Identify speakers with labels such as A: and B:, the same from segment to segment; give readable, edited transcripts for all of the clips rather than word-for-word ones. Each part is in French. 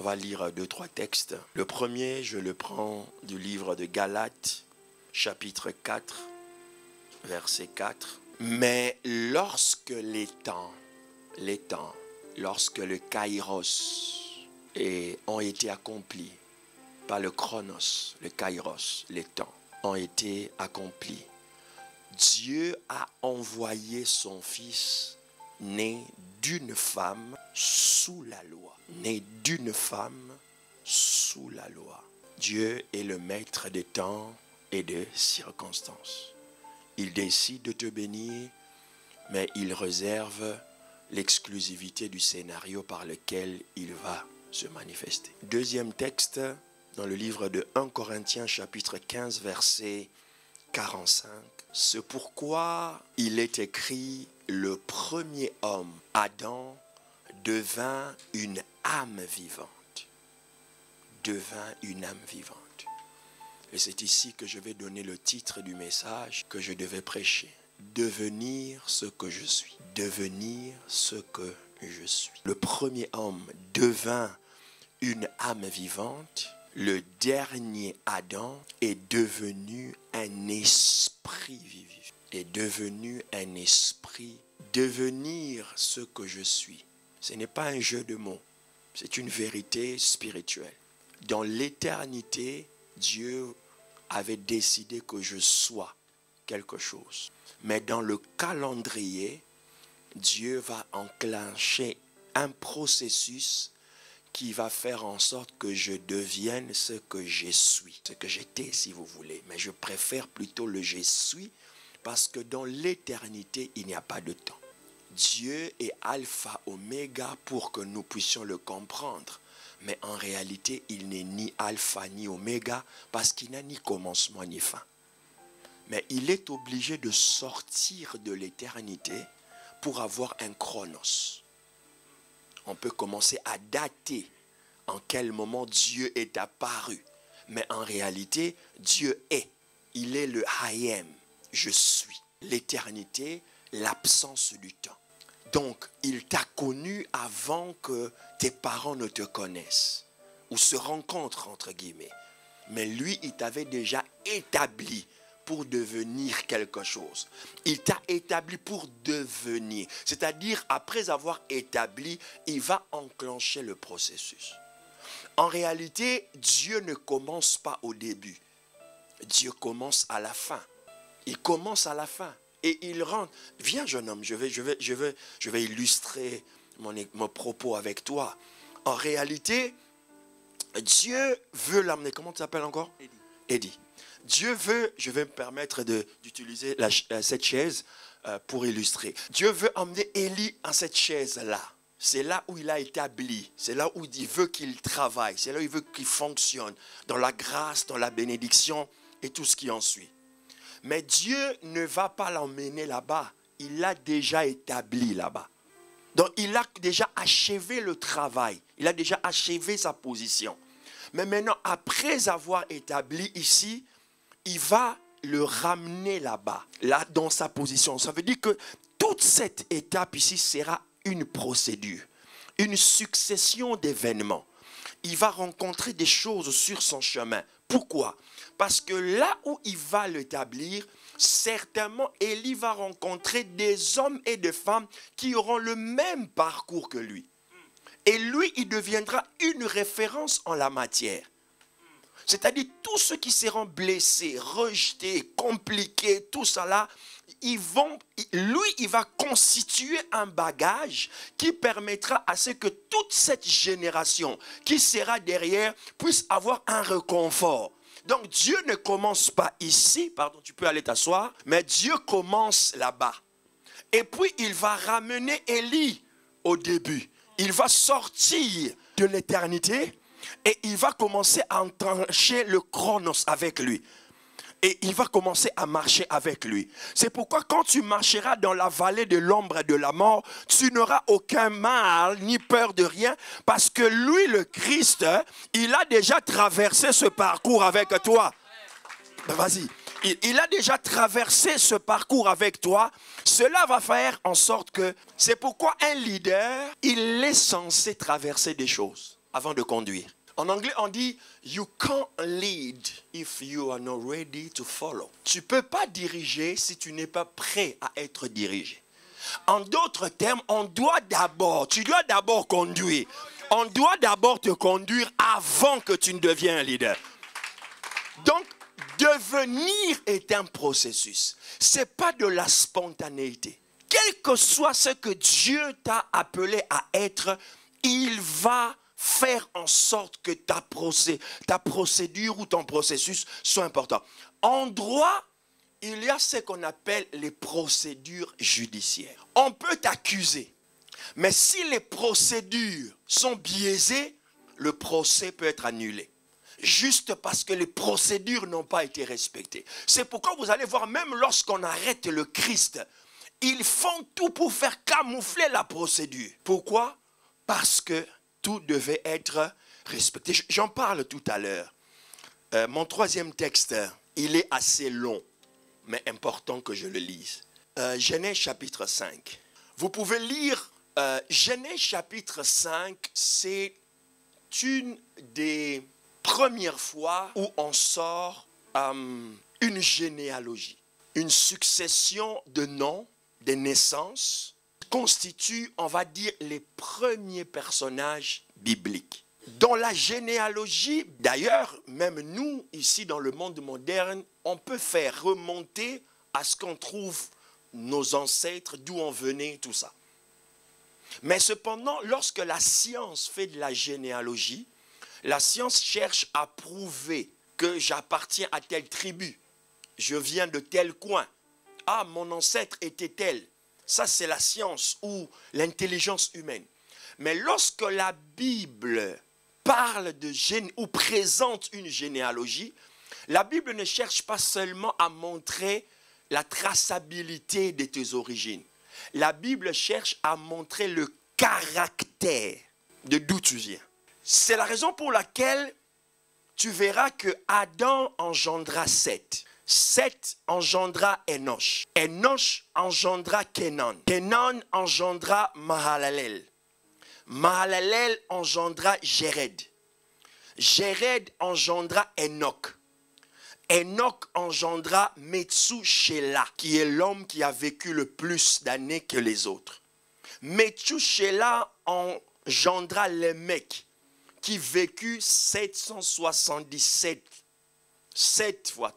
A: On va lire 2-3 textes. Le premier, je le prends du livre de Galates, chapitre 4, verset 4. Mais lorsque lorsque le kairos ont été accomplis, pas le chronos, le kairos, les temps ont été accomplis, Dieu a envoyé son Fils né d'une femme sous la loi. Né d'une femme sous la loi. Dieu est le maître des temps et des circonstances. Il décide de te bénir, mais il réserve l'exclusivité du scénario par lequel il va se manifester. Deuxième texte, dans le livre de 1 Corinthiens, chapitre 15, verset 45. C'est pourquoi il est écrit, le premier homme, Adam, devint une âme vivante. Devint une âme vivante. Et c'est ici que je vais donner le titre du message que je devais prêcher. Devenir ce que je suis. Devenir ce que je suis. Le premier homme devint une âme vivante. Le dernier Adam est devenu un esprit vivant. Est devenu un esprit. Devenir ce que je suis. Ce n'est pas un jeu de mots. C'est une vérité spirituelle. Dans l'éternité, Dieu avait décidé que je sois quelque chose. Mais dans le calendrier, Dieu va enclencher un processus qui va faire en sorte que je devienne ce que je suis. Ce que j'étais, si vous voulez. Mais je préfère plutôt le je suis parce que dans l'éternité, il n'y a pas de temps. Dieu est alpha, oméga pour que nous puissions le comprendre. Mais en réalité, il n'est ni alpha ni oméga parce qu'il n'a ni commencement ni fin. Mais il est obligé de sortir de l'éternité pour avoir un chronos. On peut commencer à dater en quel moment Dieu est apparu. Mais en réalité, Dieu est. Il est le I am. Je suis. L'éternité, l'absence du temps. Donc, il t'a connu avant que tes parents ne te connaissent. Ou se rencontrent, entre guillemets. Mais lui, il t'avait déjà établi pour devenir quelque chose. Il t'a établi pour devenir. C'est-à-dire, après avoir établi, il va enclencher le processus. En réalité, Dieu ne commence pas au début. Dieu commence à la fin. Il commence à la fin. Et il rentre. Viens, jeune homme, je vais illustrer mon propos avec toi. En réalité, Dieu veut l'amener. Comment tu t'appelles encore? Eddie. Dieu veut, je vais me permettre d'utiliser cette chaise pour illustrer. Dieu veut emmener Élie en cette chaise-là. C'est là où il a établi. C'est là où il veut qu'il travaille. C'est là où il veut qu'il fonctionne. Dans la grâce, dans la bénédiction et tout ce qui en suit. Mais Dieu ne va pas l'emmener là-bas. Il l'a déjà établi là-bas. Donc il a déjà achevé le travail. Il a déjà achevé sa position. Mais maintenant, après avoir établi ici, il va le ramener là-bas, là dans sa position. Ça veut dire que toute cette étape ici sera une procédure, une succession d'événements. Il va rencontrer des choses sur son chemin. Pourquoi? Parce que là où il va l'établir, certainement Élie va rencontrer des hommes et des femmes qui auront le même parcours que lui. Et lui, il deviendra une référence en la matière. C'est-à-dire tous ceux qui seront blessés, rejetés, compliqués, tout ça là, il va constituer un bagage qui permettra à ce que toute cette génération qui sera derrière puisse avoir un réconfort. Donc Dieu ne commence pas ici, pardon, tu peux aller t'asseoir, mais Dieu commence là-bas. Et puis il va ramener Élie au début. Il va sortir de l'éternité et il va commencer à enclencher le chronos avec lui. Et il va commencer à marcher avec lui. C'est pourquoi quand tu marcheras dans la vallée de l'ombre et de la mort, tu n'auras aucun mal ni peur de rien. Parce que lui, le Christ, il a déjà traversé ce parcours avec toi. Vas-y. Il a déjà traversé ce parcours avec toi. Cela va faire en sorte que... C'est pourquoi un leader, il est censé traverser des choses. avant de conduire. En anglais, on dit « You can't lead if you are not ready to follow ». Tu ne peux pas diriger si tu n'es pas prêt à être dirigé. En d'autres termes, tu dois d'abord conduire. On doit d'abord te conduire avant que tu ne deviens un leader. Donc, devenir est un processus. Ce n'est pas de la spontanéité. Quel que soit ce que Dieu t'a appelé à être, il va faire en sorte que ta procédure ou ton processus soit important. En droit, il y a ce qu'on appelle les procédures judiciaires. On peut t'accuser, mais si les procédures sont biaisées, le procès peut être annulé. Juste parce que les procédures n'ont pas été respectées. C'est pourquoi vous allez voir, même lorsqu'on arrête le Christ, ils font tout pour faire camoufler la procédure. Pourquoi? Parce que tout devait être respecté. J'en parle tout à l'heure. Mon troisième texte, il est assez long, mais important que je le lise. Genèse chapitre 5. Vous pouvez lire Genèse chapitre 5, c'est une des premières fois où on sort une généalogie. Une succession de noms, de naissances, constitue, on va dire, les premiers personnages bibliques. Dans la généalogie, d'ailleurs, même nous, ici dans le monde moderne, on peut faire remonter à ce qu'on trouve nos ancêtres, d'où on venait, tout ça. Mais cependant, lorsque la science fait de la généalogie, la science cherche à prouver que j'appartiens à telle tribu, je viens de tel coin, ah, mon ancêtre était tel. Ça, c'est la science ou l'intelligence humaine. Mais lorsque la Bible parle de ou présente une généalogie, la Bible ne cherche pas seulement à montrer la traçabilité de tes origines. La Bible cherche à montrer le caractère de d'où tu viens. C'est la raison pour laquelle tu verras que Adam engendra Seth. Seth engendra Enoch. Enoch engendra Kenan. Kenan engendra Mahalalel. Mahalalel engendra Jéred. Jéred engendra Enoch. Enoch engendra Methushélah, qui est l'homme qui a vécu le plus d'années que les autres. Methushélah engendra Lémec, qui vécut 777.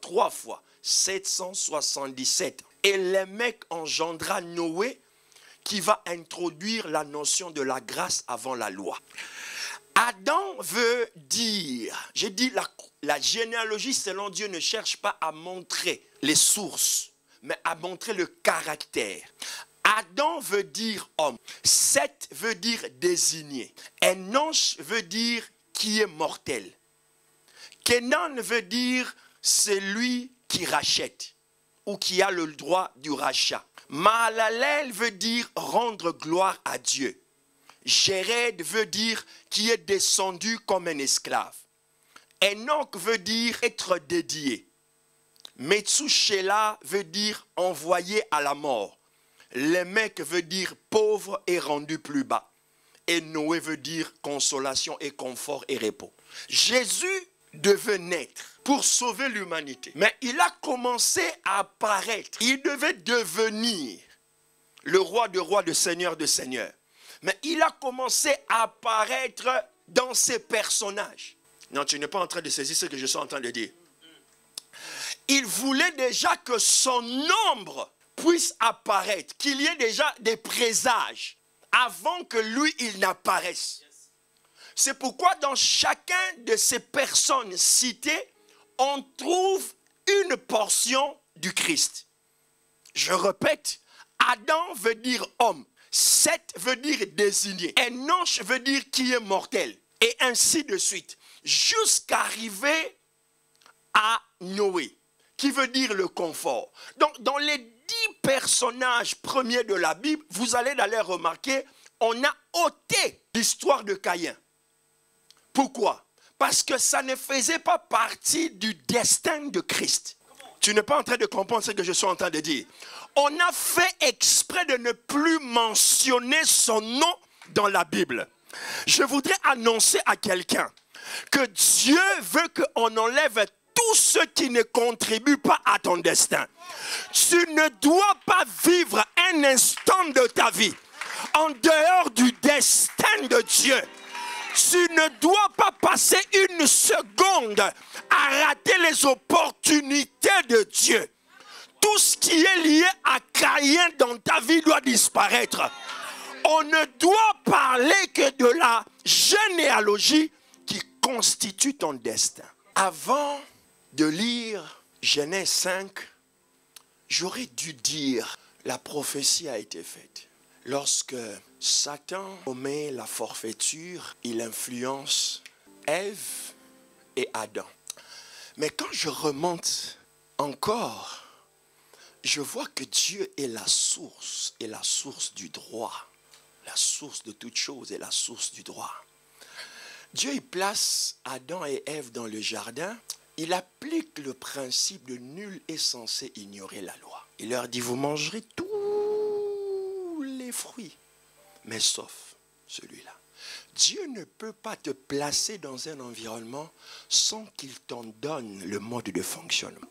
A: 3 fois, 777. Et Lémec engendra Noé, qui va introduire la notion de la grâce avant la loi. Adam veut dire, j'ai dit la généalogie selon Dieu ne cherche pas à montrer les sources, mais à montrer le caractère. Adam veut dire homme. Seth veut dire désigné. Enoch veut dire qui est mortel. Kenan veut dire celui qui rachète ou qui a le droit du rachat. Mahalalel veut dire rendre gloire à Dieu. Jéred veut dire qui est descendu comme un esclave. Enoch veut dire être dédié. Methushélah veut dire envoyé à la mort. Lémec veut dire pauvre et rendu plus bas. Et Noé veut dire consolation et confort et repos. Jésus devait naître pour sauver l'humanité. Mais il a commencé à apparaître. Il devait devenir le roi de rois, le seigneur de seigneurs. Mais il a commencé à apparaître dans ses personnages. Non, tu n'es pas en train de saisir ce que je suis en train de dire. Il voulait déjà que son ombre puisse apparaître, qu'il y ait déjà des présages avant que lui, il n'apparaisse. C'est pourquoi dans chacun de ces personnes citées, on trouve une portion du Christ. Je répète, Adam veut dire homme, Seth veut dire désigné, Enoch veut dire qui est mortel, et ainsi de suite, jusqu'à arriver à Noé, qui veut dire le confort. Donc dans les 10 personnages premiers de la Bible, vous allez d'ailleurs remarquer, on a ôté l'histoire de Caïn. Pourquoi? Parce que ça ne faisait pas partie du destin de Christ. Tu n'es pas en train de comprendre ce que je suis en train de dire. On a fait exprès de ne plus mentionner son nom dans la Bible. Je voudrais annoncer à quelqu'un que Dieu veut qu'on enlève tout ce qui ne contribue pas à ton destin. Tu ne dois pas vivre un instant de ta vie en dehors du destin de Dieu. Tu ne dois pas passer une seconde à rater les opportunités de Dieu. Tout ce qui est lié à Caïn dans ta vie doit disparaître. On ne doit parler que de la généalogie qui constitue ton destin. Avant de lire Genèse 5, j'aurais dû dire la prophétie a été faite. Lorsque Satan commet la forfaiture, il influence Ève et Adam. Mais quand je remonte encore, je vois que Dieu est la source du droit. La source de toute chose est la source du droit. Dieu il place Adam et Ève dans le jardin. Il applique le principe de nul est censé ignorer la loi. Il leur dit, vous mangerez tous les fruits, mais sauf celui-là. Dieu ne peut pas te placer dans un environnement sans qu'il t'en donne le mode de fonctionnement.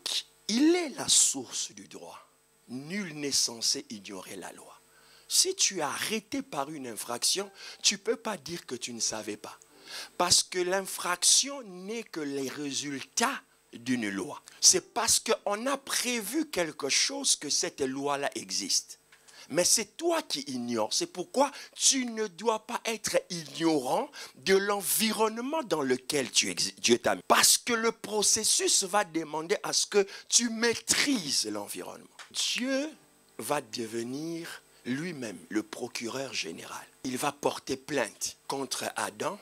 A: Il est la source du droit. Nul n'est censé ignorer la loi. Si tu es arrêté par une infraction, tu ne peux pas dire que tu ne savais pas. Parce que l'infraction n'est que les résultats d'une loi. C'est parce qu'on a prévu quelque chose que cette loi-là existe. Mais c'est toi qui ignores. C'est pourquoi tu ne dois pas être ignorant de l'environnement dans lequel Dieu t'a mis. Parce que le processus va demander à ce que tu maîtrises l'environnement. Dieu va devenir lui-même le procureur général. Il va porter plainte contre Adam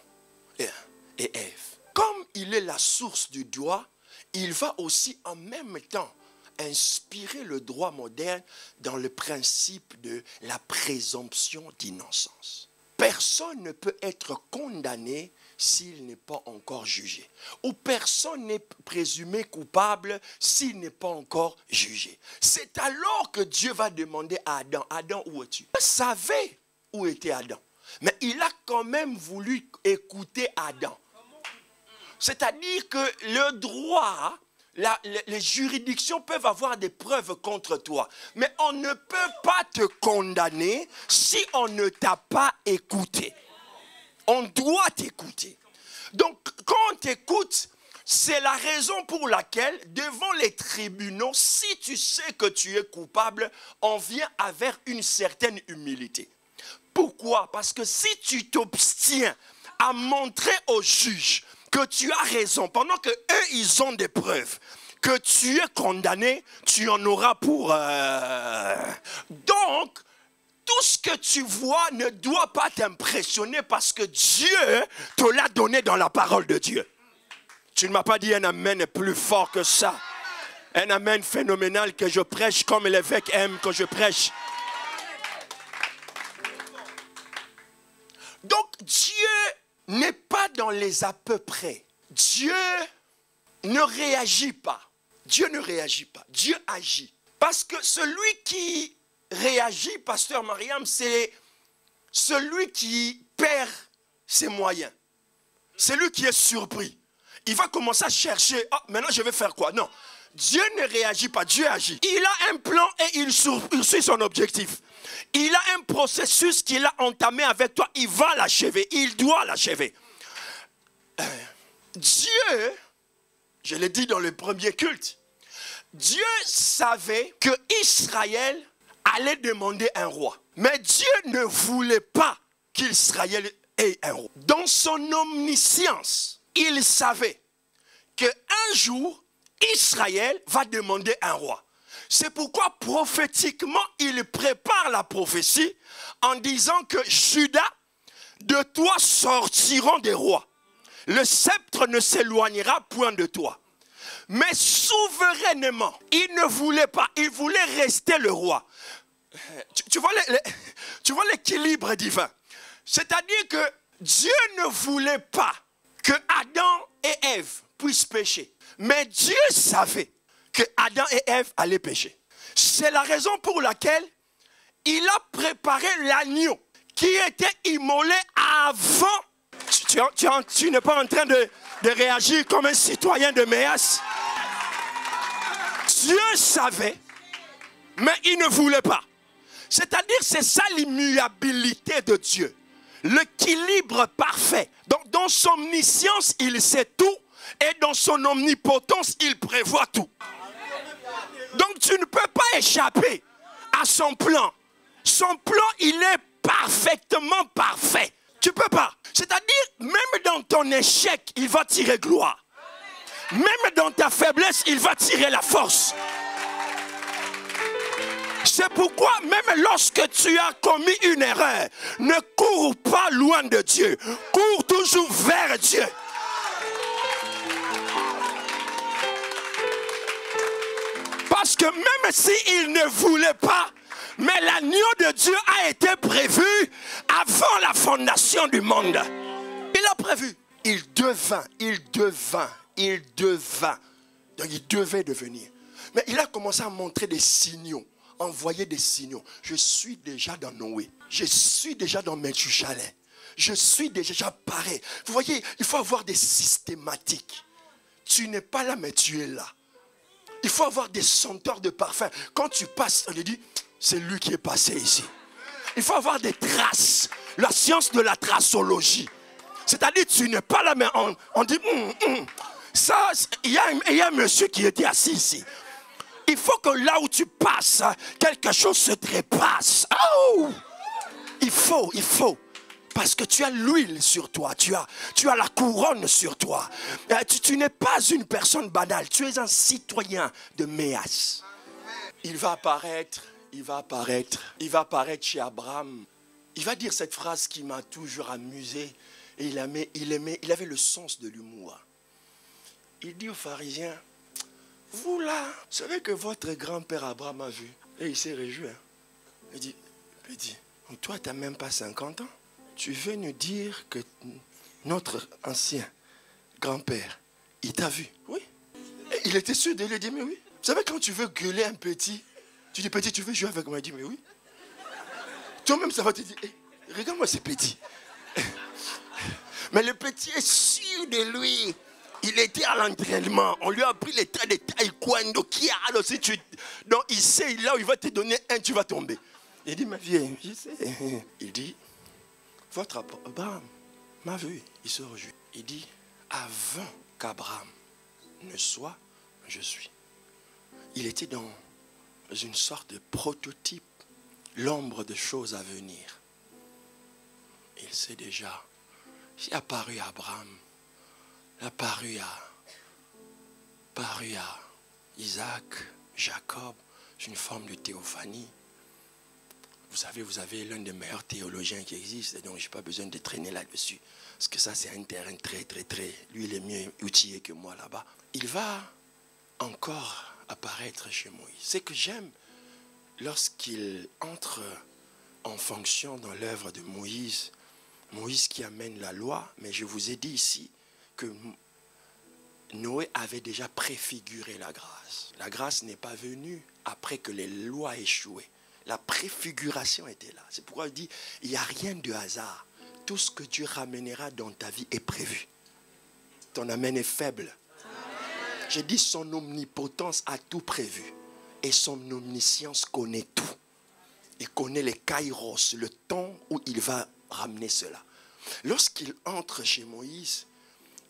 A: et Ève. Comme il est la source du droit, il va aussi en même temps inspirer le droit moderne dans le principe de la présomption d'innocence. Personne ne peut être condamné s'il n'est pas encore jugé. Ou personne n'est présumé coupable s'il n'est pas encore jugé. C'est alors que Dieu va demander à Adam, Adam, où es-tu? Il savait où était Adam. Mais il a quand même voulu écouter Adam. C'est-à-dire que le droit, les juridictions peuvent avoir des preuves contre toi. Mais on ne peut pas te condamner si on ne t'a pas écouté. On doit t'écouter. Donc, quand on t'écoute, c'est la raison pour laquelle, devant les tribunaux, si tu sais que tu es coupable, on vient avec une certaine humilité. Pourquoi? Parce que si tu t'obstiens à montrer au juge que tu as raison, pendant que eux ils ont des preuves, que tu es condamné, tu en auras pour... Donc, tout ce que tu vois ne doit pas t'impressionner parce que Dieu te l'a donné dans la parole de Dieu. Tu ne m'as pas dit un amen plus fort que ça. Un amen phénoménal que je prêche comme l'évêque aime que je prêche. Donc Dieu n'est pas dans les à peu près. Dieu ne réagit pas. Dieu ne réagit pas. Dieu agit. Parce que celui qui réagit, pasteur Mariam, c'est celui qui perd ses moyens. C'est lui qui est surpris. Il va commencer à chercher. Ah, maintenant je vais faire quoi? Non. Dieu ne réagit pas. Dieu agit. Il a un plan et il suit son objectif. Il a un processus qu'il a entamé avec toi. Il va l'achever. Il doit l'achever. Dieu, je l'ai dit dans le premier culte, Dieu savait que Israël allait demander un roi. Mais Dieu ne voulait pas qu'Israël ait un roi. Dans son omniscience, il savait qu'un jour, Israël va demander un roi. C'est pourquoi prophétiquement, il prépare la prophétie en disant que Juda, de toi sortiront des rois. Le sceptre ne s'éloignera point de toi. Mais souverainement, il ne voulait pas, il voulait rester le roi. Tu vois l'équilibre divin. C'est-à-dire que Dieu ne voulait pas que Adam et Ève puissent pécher. Mais Dieu savait que Adam et Ève allaient pécher. C'est la raison pour laquelle il a préparé l'agneau qui était immolé avant, tu n'es pas en train de réagir comme un citoyen de Méas. Dieu savait, mais il ne voulait pas. C'est-à-dire, c'est ça l'immuabilité de Dieu. L'équilibre parfait. Donc, dans son omniscience, il sait tout. Et dans son omnipotence, il prévoit tout. Donc, tu ne peux pas échapper à son plan. Son plan, il est parfaitement parfait. Tu ne peux pas. C'est-à-dire, même dans ton échec, il va tirer gloire. Même dans ta faiblesse, il va tirer la force. C'est pourquoi même lorsque tu as commis une erreur, ne cours pas loin de Dieu. Cours toujours vers Dieu. Parce que même s'il ne voulait pas, mais l'agneau de Dieu a été prévu avant la fondation du monde. Il a prévu. Il devint. Donc il devait devenir. Mais il a commencé à montrer des signaux. Envoyer des signaux. Je suis déjà dans Noé. Je suis déjà dans Methushalem. Je suis déjà pareil. Vous voyez, il faut avoir des systématiques. Tu n'es pas là, mais tu es là. Il faut avoir des senteurs de parfum. Quand tu passes, on lui dit, c'est lui qui est passé ici. Il faut avoir des traces. La science de la traçologie. C'est-à-dire, tu n'es pas là, mais on dit, ça, il y a un monsieur qui était assis ici. Il faut que là où tu passes, quelque chose se trépasse. Oh! Il faut. Parce que tu as l'huile sur toi, tu as la couronne sur toi. Tu n'es pas une personne banale, tu es un citoyen de Méas. Il va apparaître chez Abraham. Il va dire cette phrase qui m'a toujours amusé. Et il avait le sens de l'humour. Il dit aux pharisiens, vous là, vous savez que votre grand-père Abraham a vu. Et il s'est réjoui. Il dit, toi tu n'as même pas 50 ans. Tu veux nous dire que notre ancien grand-père, il t'a vu? Oui. Et il était sûr de lui dire, mais oui. Vous savez, quand tu veux gueuler un petit, tu dis, petit, tu veux jouer avec moi? Il dit, mais oui. Toi-même, ça va te dire, hey, regarde-moi ce petit. Mais le petit est sûr de lui. Il était à l'entraînement. On lui a appris les tas de taekwondo. Donc il sait, là où il va te donner un, tu vas tomber. Il dit, ma vieille, je sais. Il dit, votre Abraham m'a vu. Il se réjouit. Il dit, avant qu'Abraham ne soit, je suis. Il était dans une sorte de prototype, l'ombre de choses à venir. Il sait déjà. Il a apparu à Abraham. Il a apparu à Isaac, Jacob, une forme de théophanie. Vous savez, vous avez l'un des meilleurs théologiens qui existe, donc je n'ai pas besoin de traîner là-dessus. Parce que ça, c'est un terrain très... Lui, il est mieux outillé que moi là-bas. Il va encore apparaître chez Moïse. Ce que j'aime, lorsqu'il entre en fonction dans l'œuvre de Moïse, Moïse qui amène la loi, mais je vous ai dit ici que Noé avait déjà préfiguré la grâce. La grâce n'est pas venue après que les lois échouaient. La préfiguration était là. C'est pourquoi il dit, il n'y a rien de hasard. Tout ce que Dieu ramènera dans ta vie est prévu. Ton amen est faible. J'ai dit, son omnipotence a tout prévu. Et son omniscience connaît tout. Il connaît les kairos, le temps où il va ramener cela. Lorsqu'il entre chez Moïse,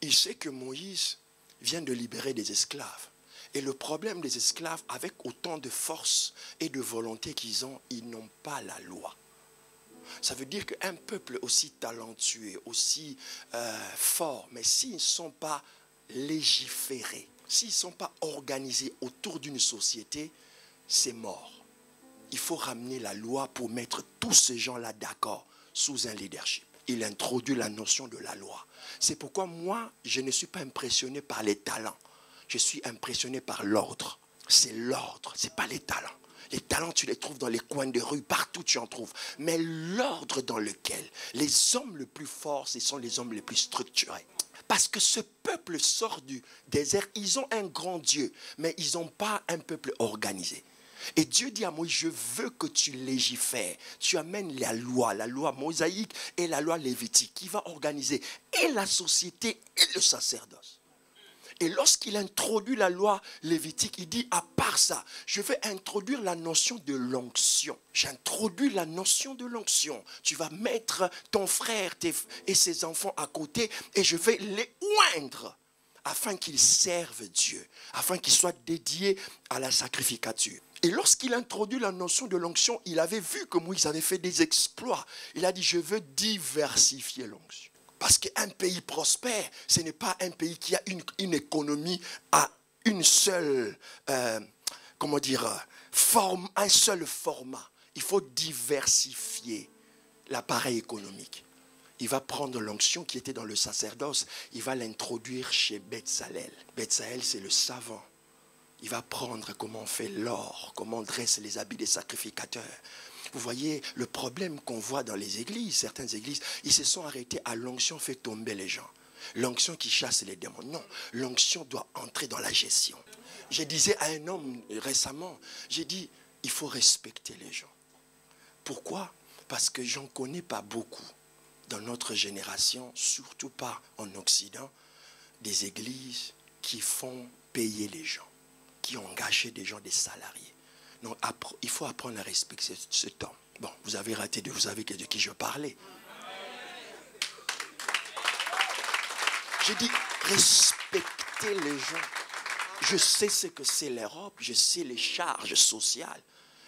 A: il sait que Moïse vient de libérer des esclaves. Et le problème des esclaves, avec autant de force et de volonté qu'ils ont, ils n'ont pas la loi. Ça veut dire qu'un peuple aussi talentueux, aussi fort, mais s'ils ne sont pas légiférés, s'ils ne sont pas organisés autour d'une société, c'est mort. Il faut ramener la loi pour mettre tous ces gens-là d'accord sous un leadership. Il introduit la notion de la loi. C'est pourquoi moi, je ne suis pas impressionné par les talents. Je suis impressionné par l'ordre. C'est l'ordre, ce n'est pas les talents. Les talents, tu les trouves dans les coins de rue, partout tu en trouves. Mais l'ordre dans lequel les hommes les plus forts, ce sont les hommes les plus structurés. Parce que ce peuple sort du désert, ils ont un grand Dieu, mais ils n'ont pas un peuple organisé. Et Dieu dit à Moïse, je veux que tu légifères. Tu amènes la loi mosaïque et la loi lévitique qui va organiser et la société et le sacerdoce. Et lorsqu'il introduit la loi lévitique, il dit, à part ça, je vais introduire la notion de l'onction. J'introduis la notion de l'onction. Tu vas mettre ton frère et ses enfants à côté et je vais les oindre afin qu'ils servent Dieu, afin qu'ils soient dédiés à la sacrificature. Et lorsqu'il introduit la notion de l'onction, il avait vu que Moïse avait fait des exploits. Il a dit, je veux diversifier l'onction. Parce qu'un pays prospère, ce n'est pas un pays qui a une économie à une seule, un seul format. Il faut diversifier l'appareil économique. Il va prendre l'onction qui était dans le sacerdoce, il va l'introduire chez Betsalel. Betsalel, c'est le savant. Il va prendre comment on fait l'or, comment on dresse les habits des sacrificateurs. Vous voyez, le problème qu'on voit dans les églises, certaines églises, ils se sont arrêtés à l'onction fait tomber les gens. L'onction qui chasse les démons. Non, l'onction doit entrer dans la gestion. Je disais à un homme récemment, j'ai dit, il faut respecter les gens. Pourquoi? Parce que j'en connais pas beaucoup dans notre génération, surtout pas en Occident, des églises qui font payer les gens, qui ont engagé des gens, des salariés. Donc, il faut apprendre à respecter ce temps. Bon, vous avez raté, vous savez de qui je parlais. J'ai dit, respectez les gens. Je sais ce que c'est l'Europe, je sais les charges sociales.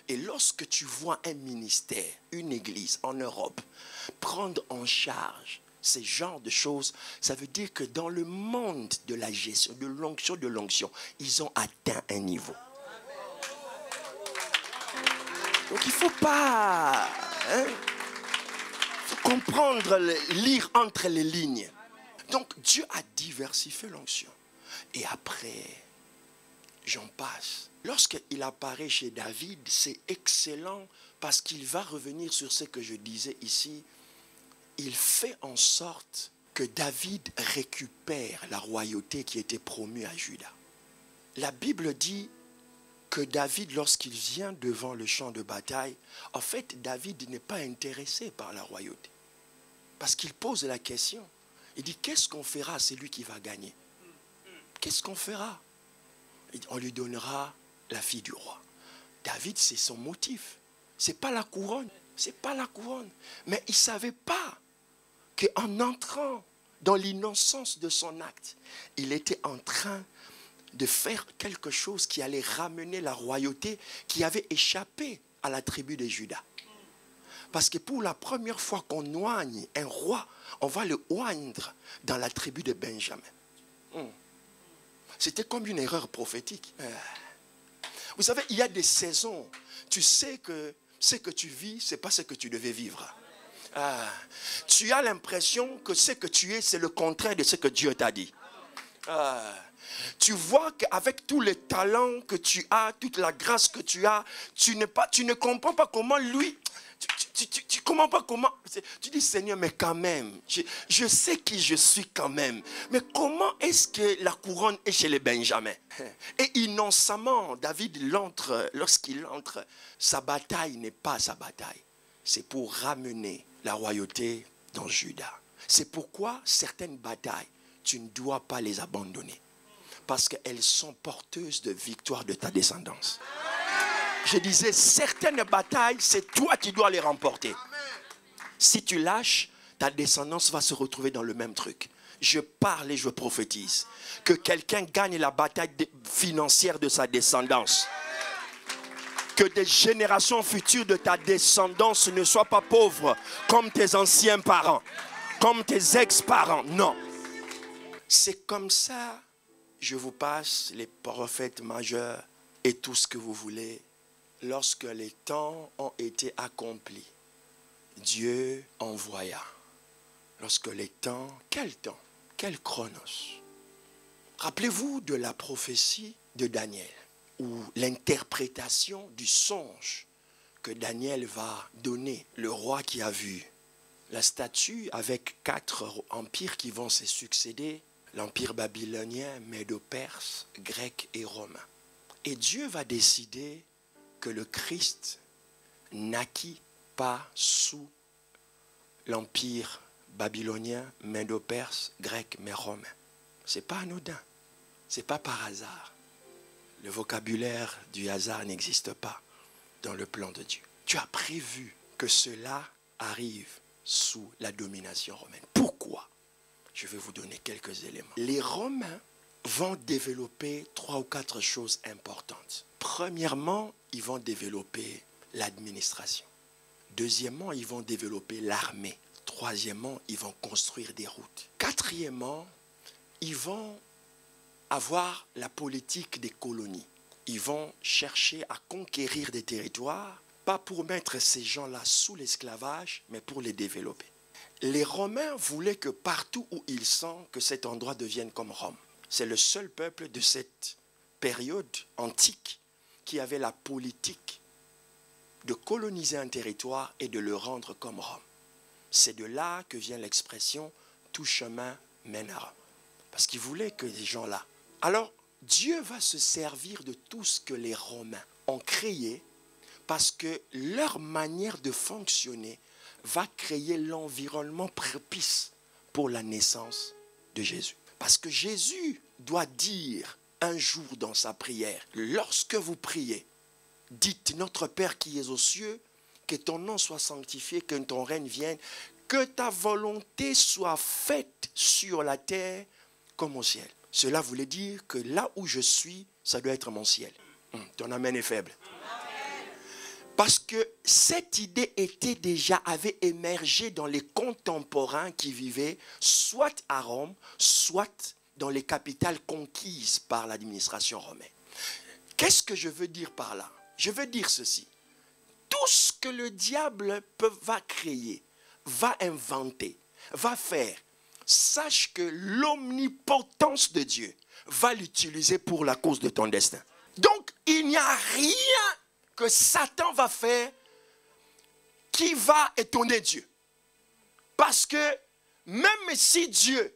A: Et lorsque tu vois un ministère, une église en Europe, prendre en charge ces genres de choses, ça veut dire que dans le monde de la gestion, de l'onction, ils ont atteint un niveau. Donc il ne faut pas faut comprendre, lire entre les lignes. Donc Dieu a diversifié l'onction. Et après, j'en passe. Lorsqu'il apparaît chez David, c'est excellent parce qu'il va revenir sur ce que je disais ici. Il fait en sorte que David récupère la royauté qui était promue à Juda. La Bible dit que David, lorsqu'il vient devant le champ de bataille, en fait, David n'est pas intéressé par la royauté. Parce qu'il pose la question. Il dit, qu'est-ce qu'on fera à celui qui va gagner? Qu'est-ce qu'on fera? On lui donnera la fille du roi. David, c'est son motif. Ce n'est pas la couronne. C'est pas la couronne. Mais il ne savait pas qu'en entrant dans l'innocence de son acte, il était en train de faire quelque chose qui allait ramener la royauté qui avait échappé à la tribu de Juda. Parce que pour la première fois qu'on oigne un roi, on va le oindre dans la tribu de Benjamin. C'était comme une erreur prophétique. Vous savez, il y a des saisons. Tu sais que ce que tu vis, ce n'est pas ce que tu devais vivre. Tu as l'impression que ce que tu es, c'est le contraire de ce que Dieu t'a dit. Tu vois qu'avec tous les talents que tu as, toute la grâce que tu as, tu ne comprends pas comment lui... Tu comprends pas comment... Tu dis, Seigneur, mais quand même, je sais qui je suis quand même. Mais comment est-ce que la couronne est chez les Benjamins? Et innocemment, David, lorsqu'il entre, sa bataille n'est pas sa bataille. C'est pour ramener la royauté dans Juda. C'est pourquoi certaines batailles, tu ne dois pas les abandonner. Parce qu'elles sont porteuses de victoire de ta descendance. Je disais, certaines batailles, c'est toi qui dois les remporter. Si tu lâches, ta descendance va se retrouver dans le même truc. Je parle et je prophétise que quelqu'un gagne la bataille financière de sa descendance. Que des générations futures de ta descendance ne soient pas pauvres comme tes anciens parents, comme tes ex-parents. Non. C'est comme ça, je vous passe les prophètes majeurs et tout ce que vous voulez. Lorsque les temps ont été accomplis, Dieu envoya. Lorsque les temps, quel temps? Quel chronos? Rappelez-vous de la prophétie de Daniel, ou l'interprétation du songe que Daniel va donner. Le roi qui a vu la statue avec 4 empires qui vont se succéder, l'empire babylonien, médo-perse, grec et romain. Et Dieu va décider que le Christ naquit pas sous l'empire babylonien, médo-perse, grec, mais romain. Ce n'est pas anodin. Ce n'est pas par hasard. Le vocabulaire du hasard n'existe pas dans le plan de Dieu. Tu as prévu que cela arrive sous la domination romaine. Pourquoi? Je vais vous donner quelques éléments. Les Romains vont développer 3 ou 4 choses importantes. Premièrement, ils vont développer l'administration. Deuxièmement, ils vont développer l'armée. Troisièmement, ils vont construire des routes. Quatrièmement, ils vont avoir la politique des colonies. Ils vont chercher à conquérir des territoires, pas pour mettre ces gens-là sous l'esclavage, mais pour les développer. Les Romains voulaient que partout où ils sont, que cet endroit devienne comme Rome. C'est le seul peuple de cette période antique qui avait la politique de coloniser un territoire et de le rendre comme Rome. C'est de là que vient l'expression « tout chemin mène à Rome ». Parce qu'ils voulaient que les gens là. Alors, Dieu va se servir de tout ce que les Romains ont créé parce que leur manière de fonctionner va créer l'environnement propice pour la naissance de Jésus. Parce que Jésus doit dire un jour dans sa prière, lorsque vous priez, dites notre Père qui es aux cieux, que ton nom soit sanctifié, que ton règne vienne, que ta volonté soit faite sur la terre comme au ciel. Cela voulait dire que là où je suis, ça doit être mon ciel. Ton amen est faible. Parce que cette idée avait émergé dans les contemporains qui vivaient soit à Rome, soit dans les capitales conquises par l'administration romaine. Qu'est-ce que je veux dire par là? Je veux dire ceci. Tout ce que le diable va créer, va inventer, va faire, sache que l'omnipotence de Dieu va l'utiliser pour la cause de ton destin. Donc, il n'y a rien que Satan va faire qui va étonner Dieu. Parce que même si Dieu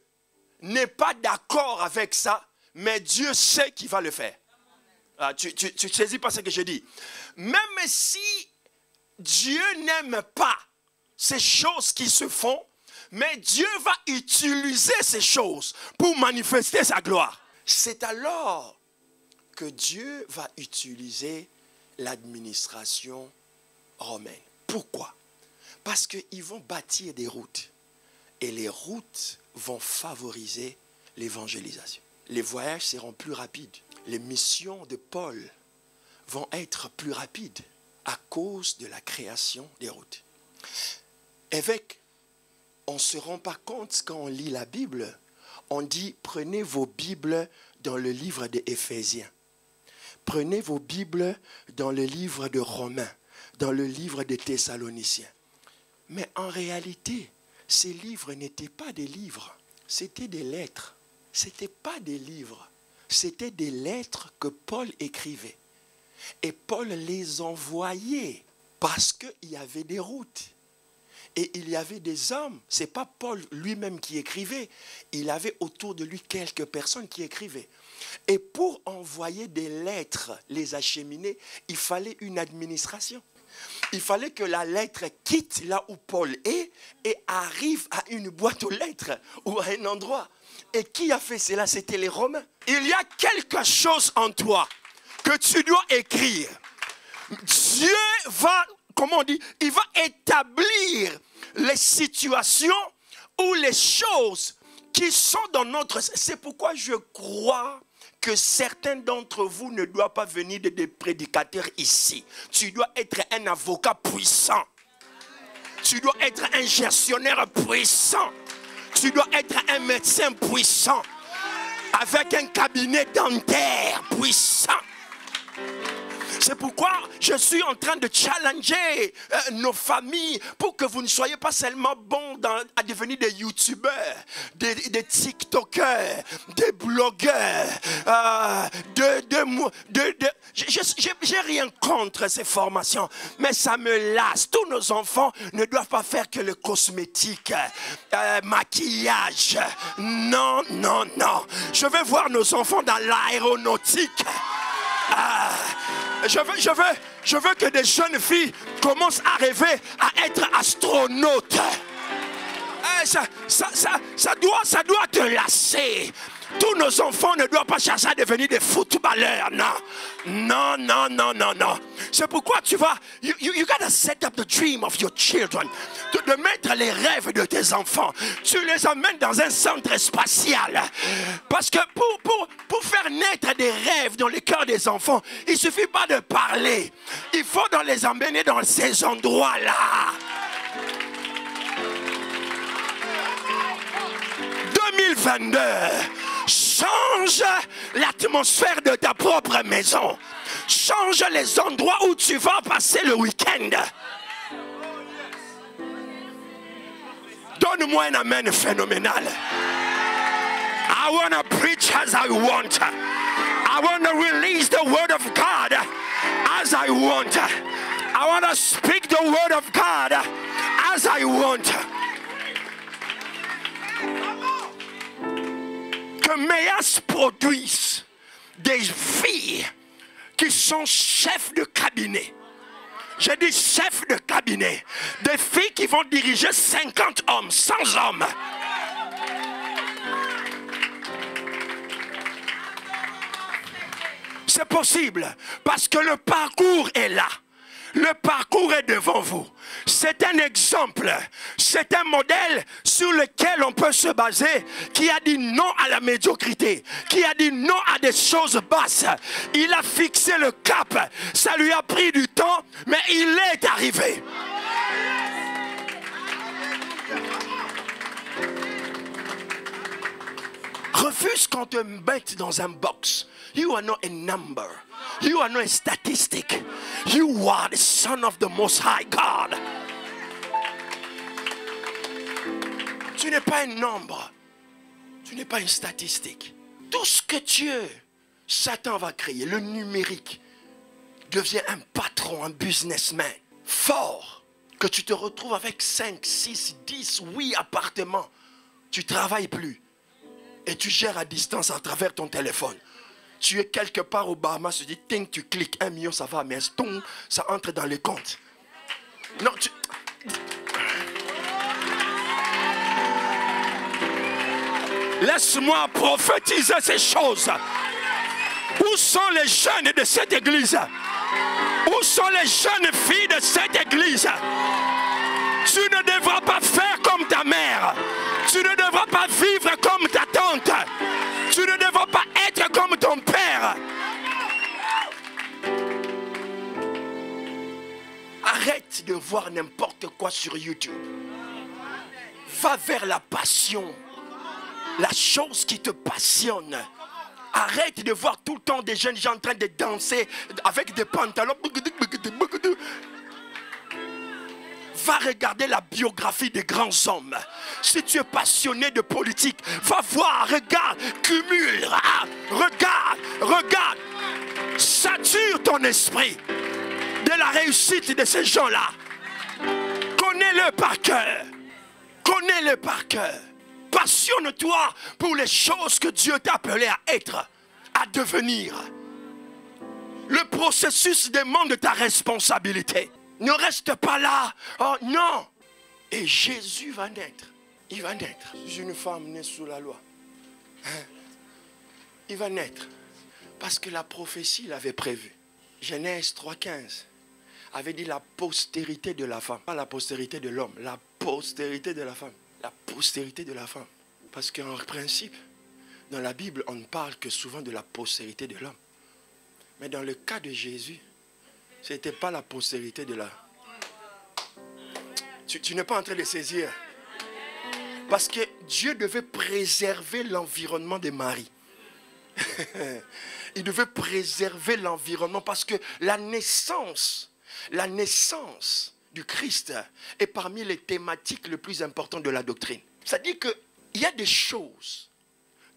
A: n'est pas d'accord avec ça, mais Dieu sait qu'il va le faire. Ah, tu saisis pas ce que je dis. Même si Dieu n'aime pas ces choses qui se font, mais Dieu va utiliser ces choses pour manifester sa gloire. C'est alors que Dieu va utiliser l'administration romaine. Pourquoi? Parce qu'ils vont bâtir des routes. Et les routes vont favoriser l'évangélisation. Les voyages seront plus rapides. Les missions de Paul vont être plus rapides à cause de la création des routes. Évêque, on ne se rend pas compte quand on lit la Bible. On dit, prenez vos Bibles dans le livre des Éphésiens. Prenez vos Bibles dans le livre de Romains, dans le livre des Thessaloniciens. Mais en réalité, ces livres n'étaient pas des livres, c'était des lettres. Ce n'étaient pas des livres, c'était des lettres que Paul écrivait. Et Paul les envoyait parce qu'il y avait des routes. Et il y avait des hommes, ce n'est pas Paul lui-même qui écrivait, il avait autour de lui quelques personnes qui écrivaient. Et pour envoyer des lettres, les acheminer, il fallait une administration. Il fallait que la lettre quitte là où Paul est et arrive à une boîte aux lettres ou à un endroit. Et qui a fait cela? C'était les Romains. Il y a quelque chose en toi que tu dois écrire. Dieu va, comment on dit, il va établir les situations ou les choses qui sont dans notre... C'est pourquoi je crois que certains d'entre vous ne doivent pas venir des prédicateurs ici. Tu dois être un avocat puissant. Tu dois être un gestionnaire puissant. Tu dois être un médecin puissant. Avec un cabinet dentaire puissant. C'est pourquoi je suis en train de challenger nos familles pour que vous ne soyez pas seulement bons à devenir des youtubeurs, des tiktokers, des blogueurs. J'ai rien contre ces formations, mais ça me lasse. Tous nos enfants ne doivent pas faire que le cosmétique, maquillage. Non, non, non. Je veux voir nos enfants dans l'aéronautique. Ah, je veux que des jeunes filles commencent à rêver à être astronautes. Ça doit te lasser. Tous nos enfants ne doivent pas chercher à devenir des footballeurs. Non. Non. C'est pourquoi tu vas... You gotta set up the dream of your children. De mettre les rêves de tes enfants. Tu les amènes dans un centre spatial. Parce que pour faire naître des rêves dans le cœur des enfants, il ne suffit pas de parler. Il faut les emmener dans ces endroits-là. 2022, change l'atmosphère de ta propre maison. Change les endroits où tu vas passer le week-end. Donne-moi un amen phénoménal. I want to preach as I want. I want to release the word of God as I want. I want to speak the word of God as I want. Que Méas produise des filles qui sont chefs de cabinet. J'ai dit chefs de cabinet. Des filles qui vont diriger 50 hommes, 100 hommes. C'est possible parce que le parcours est là. Le parcours est devant vous. C'est un exemple, c'est un modèle sur lequel on peut se baser, qui a dit non à la médiocrité, qui a dit non à des choses basses. Il a fixé le cap, ça lui a pris du temps, mais il est arrivé. Refuse qu'on te mette dans un box. You are not a number. You are not a statistic. You are the son of the Most High God. Tu n'es pas un nombre. Tu n'es pas une statistique. Tout ce que Dieu, Satan va créer, le numérique, devient un patron, un businessman fort. Que tu te retrouves avec 5, 6, 10, 8 appartements. Tu ne travailles plus. Et tu gères à distance à travers ton téléphone. Tu es quelque part au Bahamas, tu dis, ting, tu cliques, 1 million, ça va, mais ton, ça entre dans les comptes. Non, tu... Laisse-moi prophétiser ces choses. Où sont les jeunes de cette église? Où sont les jeunes filles de cette église? Tu ne devras pas faire comme ta mère. Tu ne devras pas vivre comme ta tante. Tu ne devras pas être comme ton père. Arrête de voir n'importe quoi sur YouTube. Va vers la passion. La chose qui te passionne. Arrête de voir tout le temps des jeunes gens en train de danser avec des pantalons. Va regarder la biographie des grands hommes. Si tu es passionné de politique, va voir, regarde, cumule, regarde. Sature ton esprit de la réussite de ces gens-là. Connais-le par cœur. Connais-le par cœur. Passionne-toi pour les choses que Dieu t'a appelé à être, à devenir. Le processus demande ta responsabilité. Ne reste pas là. Oh non. Et Jésus va naître. Il va naître. Je suis une femme née sous la loi. Il va naître. Parce que la prophétie l'avait prévu. Genèse 3,15 avait dit la postérité de la femme. Pas la postérité de l'homme. La postérité de la femme. La postérité de la femme. Parce qu'en principe, dans la Bible, on ne parle que souvent de la postérité de l'homme. Mais dans le cas de Jésus, ce n'était pas la postérité de la... Tu n'es pas en train de saisir. Parce que Dieu devait préserver l'environnement de Marie. Il devait préserver l'environnement parce que la naissance du Christ est parmi les thématiques les plus importantes de la doctrine. C'est-à-dire qu'il y a des choses,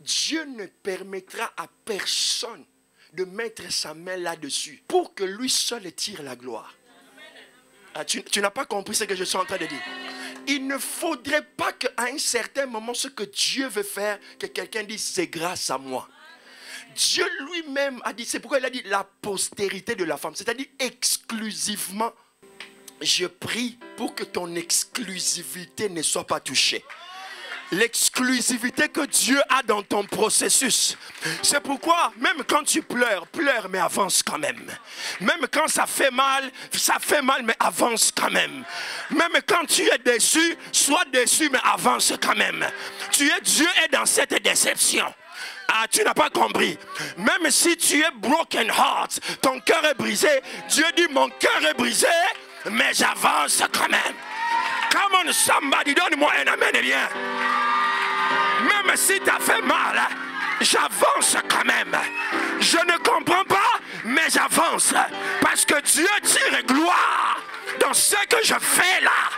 A: Dieu ne permettra à personne de mettre sa main là-dessus pour que lui seul tire la gloire. Ah, tu n'as pas compris ce que je suis en train de dire. Il ne faudrait pas qu'à un certain moment, ce que Dieu veut faire, que quelqu'un dise c'est grâce à moi. Dieu lui-même a dit, c'est pourquoi il a dit la postérité de la femme, c'est-à-dire exclusivement. Je prie pour que ton exclusivité ne soit pas touchée. L'exclusivité que Dieu a dans ton processus. C'est pourquoi, même quand tu pleures, pleure mais avance quand même. Même quand ça fait mal mais avance quand même. Même quand tu es déçu, sois déçu mais avance quand même. Dieu est dans cette déception. Ah, tu n'as pas compris. Même si tu es broken heart, ton cœur est brisé, Dieu dit mon cœur est brisé, mais j'avance quand même. Come on somebody, donne-moi un amen bien. Même si tu as fait mal, j'avance quand même. Je ne comprends pas, mais j'avance. Parce que Dieu tire gloire dans ce que je fais là.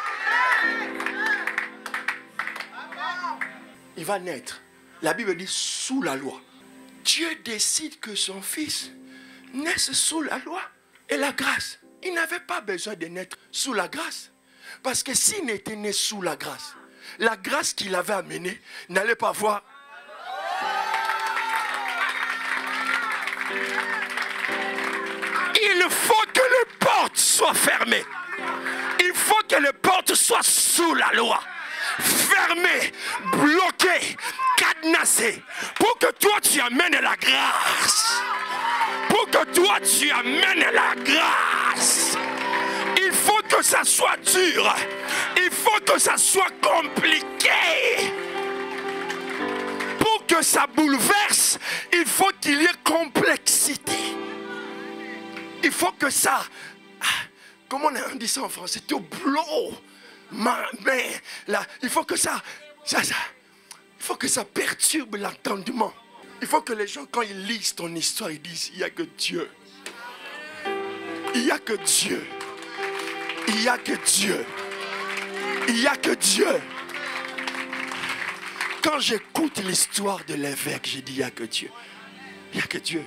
A: Il va naître. La Bible dit sous la loi. Dieu décide que son fils naisse sous la loi et la grâce. Il n'avait pas besoin de naître sous la grâce. Parce que s'il n'était né sous la grâce qu'il avait amenée n'allait pas voir. Il faut que les portes soient fermées. Il faut que les portes soient sous la loi. Fermées, bloquées, cadenassées. Pour que toi tu amènes la grâce. Pour que toi tu amènes la grâce. Il faut que ça soit dur. Il faut que ça soit compliqué. Pour que ça bouleverse, il faut qu'il y ait complexité. Il faut que ça... Comment on dit ça en français? To blow. Mais là, il faut que ça il faut que ça perturbe l'entendement. Il faut que les gens, quand ils lisent ton histoire, ils disent, il n'y a que Dieu. Il n'y a que Dieu. Il n'y a que Dieu. Il n'y a que Dieu. Quand j'écoute l'histoire de l'évêque, j'ai dit, il n'y a que Dieu. Il n'y a que Dieu.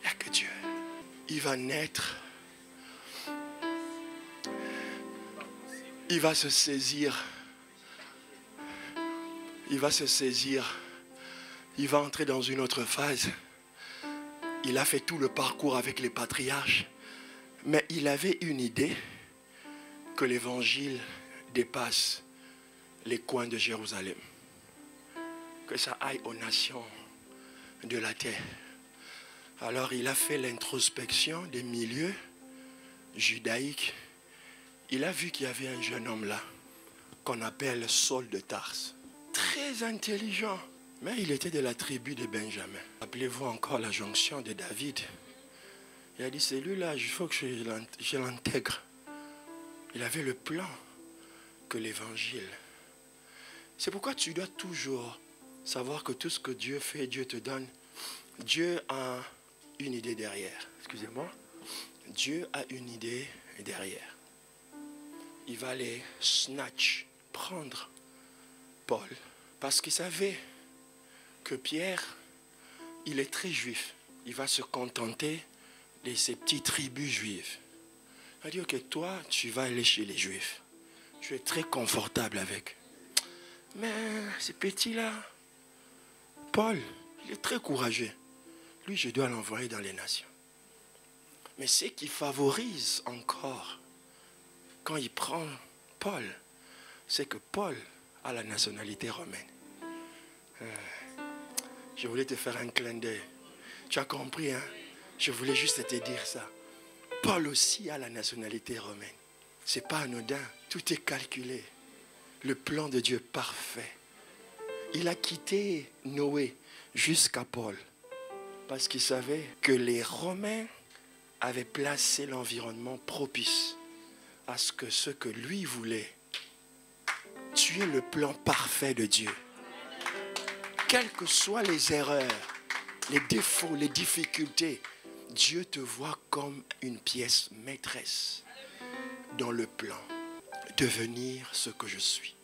A: Il n'y a que Dieu. Il va naître. Il va se saisir. Il va se saisir. Il va entrer dans une autre phase. Il a fait tout le parcours avec les patriarches. Mais il avait une idée que l'évangile dépasse les coins de Jérusalem. Que ça aille aux nations de la terre. Alors il a fait l'introspection des milieux judaïques. Il a vu qu'il y avait un jeune homme là, qu'on appelle Saul de Tarse. Très intelligent, mais il était de la tribu de Benjamin. Rappelez-vous encore la jonction de David. Il a dit, celui-là, il faut que je l'intègre. Il avait le plan que l'évangile. C'est pourquoi tu dois toujours savoir que tout ce que Dieu fait, Dieu te donne. Dieu a une idée derrière. Excusez-moi. Dieu a une idée derrière. Il va aller prendre Paul. Parce qu'il savait que Pierre, il est très juif. Il va se contenter de ces petites tribus juives. Il va dire que toi, tu vas aller chez les juifs. Tu es très confortable avec. Mais ces petits-là, Paul, il est très courageux. Lui, je dois l'envoyer dans les nations. Mais ce qui favorise encore, quand il prend Paul, c'est que Paul a la nationalité romaine. Je voulais te faire un clin d'œil. Tu as compris, hein? Je voulais juste te dire ça. Paul aussi a la nationalité romaine. C'est pas anodin. Tout est calculé. Le plan de Dieu parfait. Il a quitté Noé jusqu'à Paul. Parce qu'il savait que les Romains avaient placé l'environnement propice à ce que lui voulait. Tu es le plan parfait de Dieu. Quelles que soient les erreurs, les défauts, les difficultés, Dieu te voit comme une pièce maîtresse dans le plan. Devenir ce que je suis.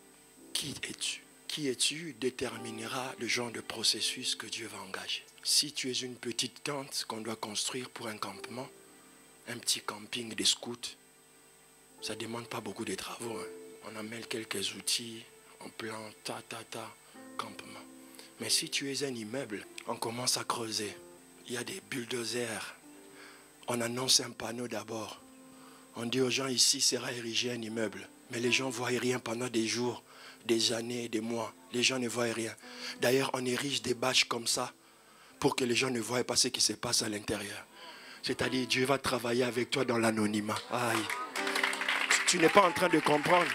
A: Qui es-tu? Qui es-tu déterminera le genre de processus que Dieu va engager. Si tu es une petite tente qu'on doit construire pour un campement, un petit camping des scouts, ça ne demande pas beaucoup de travaux. Hein. On amène quelques outils, on plante, campement. Mais si tu es un immeuble, on commence à creuser. il y a des bulldozers. On annonce un panneau d'abord. On dit aux gens ici sera érigé un immeuble. Mais les gens ne voient rien pendant des jours, des années, des mois. Les gens ne voient rien. D'ailleurs, on érige des bâches comme ça pour que les gens ne voient pas ce qui se passe à l'intérieur. C'est-à-dire, Dieu va travailler avec toi dans l'anonymat. Aïe. Tu n'es pas en train de comprendre.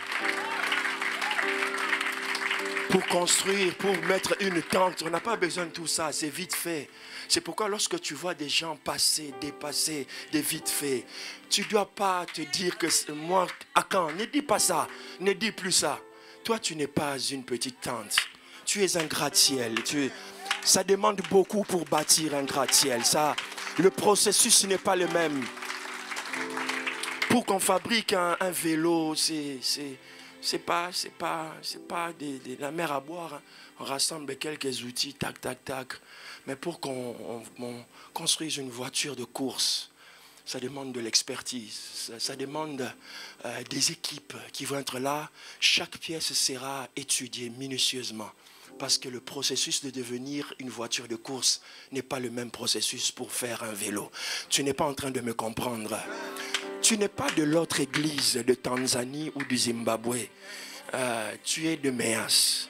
A: Pour construire, pour mettre une tente, on n'a pas besoin de tout ça, c'est vite fait. C'est pourquoi lorsque tu vois des gens passer, dépasser, des vite fait, tu ne dois pas te dire que moi, à quand? Ne dis pas ça, ne dis plus ça. Toi, tu n'es pas une petite tente, tu es un gratte-ciel. Ça demande beaucoup pour bâtir un gratte-ciel. Le processus n'est pas le même. Pour qu'on fabrique un vélo, c'est pas de la mer à boire. On rassemble quelques outils, tac, tac, tac. Mais pour qu'on construise une voiture de course, ça demande de l'expertise. Ça demande des équipes qui vont être là. Chaque pièce sera étudiée minutieusement. Parce que le processus de devenir une voiture de course n'est pas le même processus pour faire un vélo. Tu n'es pas en train de me comprendre. Tu n'es pas de l'autre église de Tanzanie ou du Zimbabwe. Tu es de Méas.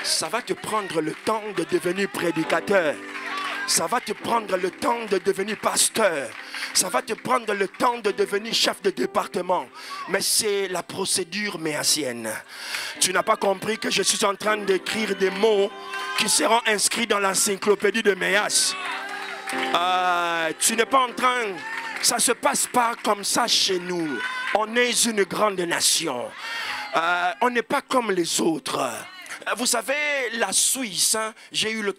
A: Ça va te prendre le temps de devenir prédicateur. Ça va te prendre le temps de devenir pasteur. Ça va te prendre le temps de devenir chef de département. Mais c'est la procédure méassienne. Tu n'as pas compris que je suis en train d'écrire des mots qui seront inscrits dans l'encyclopédie de Méas. Tu n'es pas en train... Ça ne se passe pas comme ça chez nous. On est une grande nation. On n'est pas comme les autres. Vous savez, la Suisse, hein, j'ai eu le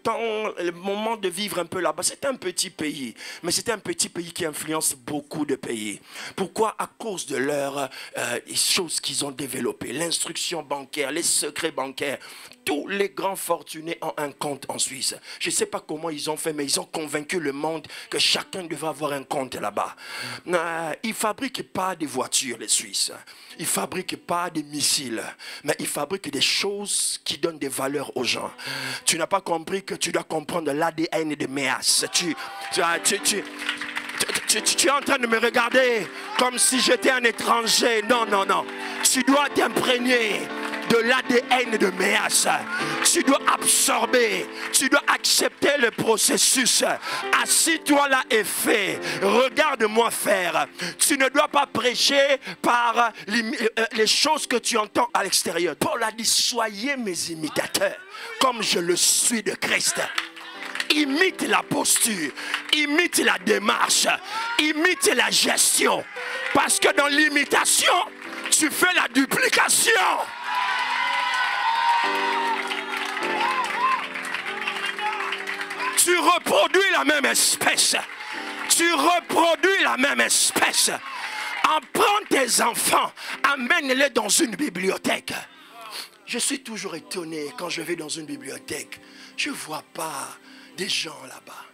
A: moment de vivre un peu là-bas. C'est un petit pays, mais c'est un petit pays qui influence beaucoup de pays. Pourquoi? À cause de leurs choses qu'ils ont développées. L'instruction bancaire, les secrets bancaires. Tous les grands fortunés ont un compte en Suisse. Je ne sais pas comment ils ont fait, mais ils ont convaincu le monde que chacun devait avoir un compte là-bas. Ils ne fabriquent pas des voitures, les Suisses. Ils ne fabriquent pas des missiles. Mais ils fabriquent des choses qui donnent des valeurs aux gens. Tu n'as pas compris que tu dois comprendre l'ADN de Méas. Tu es en train de me regarder comme si j'étais un étranger. Non, non, non. Tu dois t'imprégner de l'ADN de Méas. Tu dois absorber, tu dois accepter le processus. Assis-toi là et fais. Regarde-moi faire. Tu ne dois pas prêcher par les choses que tu entends à l'extérieur. Paul a dit, soyez mes imitateurs, comme je le suis de Christ. Imite la posture, imite la démarche, imite la gestion. Parce que dans l'imitation, tu fais la duplication. Tu reproduis la même espèce. Tu reproduis la même espèce. Apprends tes enfants, amène-les dans une bibliothèque. Je suis toujours étonné quand je vais dans une bibliothèque. Je ne vois pas des gens là-bas.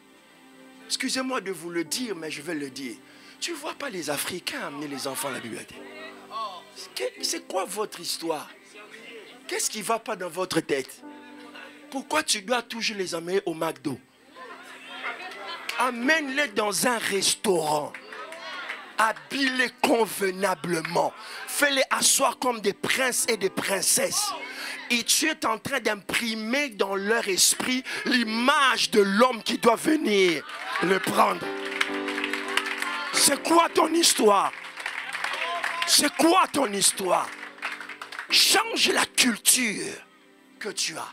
A: Excusez-moi de vous le dire, mais je vais le dire. Tu ne vois pas les Africains amener les enfants à la bibliothèque. C'est quoi votre histoire? Qu'est-ce qui ne va pas dans votre tête? Pourquoi tu dois toujours les amener au McDo? Amène-les dans un restaurant. Habille-les convenablement. Fais-les asseoir comme des princes et des princesses. Et tu es en train d'imprimer dans leur esprit l'image de l'homme qui doit venir le prendre. C'est quoi ton histoire? C'est quoi ton histoire? Change la culture que tu as.